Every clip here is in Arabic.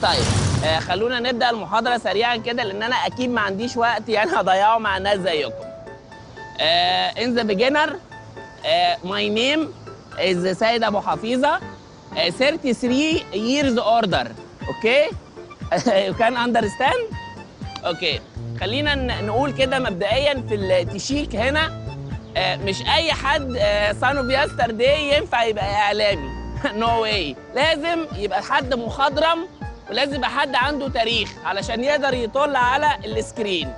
طيب خلونا نبدا المحاضره سريعا كده، لان انا اكيد ما عنديش وقت يعني هضيعه مع ناس زيكم. In the beginner, my name is سيد ابو حفيظه, 33 years older. Okay? You can understand? Okay. خلينا نقول كده مبدئيا في التشيك هنا، مش اي حد son of yesterday ينفع يبقى اعلامي. No way. لازم يبقى حد مخضرم، ولازم يبقى حد عنده تاريخ علشان يقدر يطل على السكرين.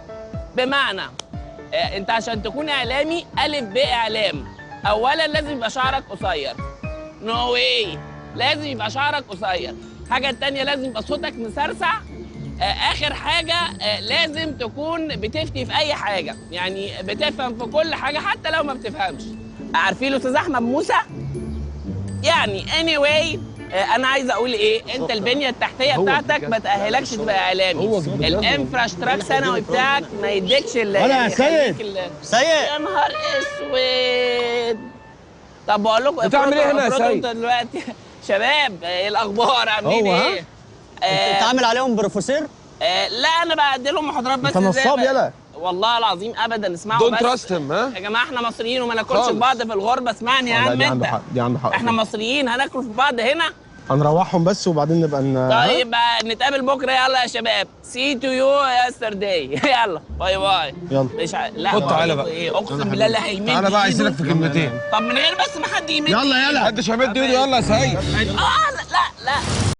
بمعنى انت عشان تكون اعلامي الف ب اعلام، اولا لازم يبقى شعرك قصير. نو واي، لازم يبقى شعرك قصير. الحاجه الثانيه لازم يبقى صوتك مسرسع. اخر حاجه لازم تكون بتفتي في اي حاجه، يعني بتفهم في كل حاجه حتى لو ما بتفهمش. عارفين الاستاذ احمد موسى؟ يعني anyway انا عايز اقول ايه، انت البنيه التحتيه بتاعتك ما تاهلكش تبقى اعلامي. الانفراستراكشر ثانوي بتاعك ما يديكش انا يا سيد يا نهار اسود. طب بقول لكم بتعمل ايه هنا يا سيد دلوقتي؟ شباب ايه الاخبار، عاملين ايه؟ انت عامل عليهم بروفيسور؟ لا انا بدي لهم محاضرات بس. انت نصاب يلا. والله العظيم ابدا. اسمعوا دونت بس تراست هيم. ها يا جماعه، احنا مصريين وما ناكلش في بعض في الغربه. اسمعني يا عم، دي عنده حق، دي عنده حق. احنا مصريين هناكل في بعض هنا. هنروحهم بس وبعدين نبقى طيب نتقابل بكره. يلا يا شباب، سي تو يو يسترداي. يلا باي باي. يلا لا خد تعالى بقى. ايه اقسم بالله لا هيمد. تعالى بقى عايزينك في كلمتين. طب من غير بس ما حد يمد. يلا محدش هيمد ايده. يلا يا سيد. لا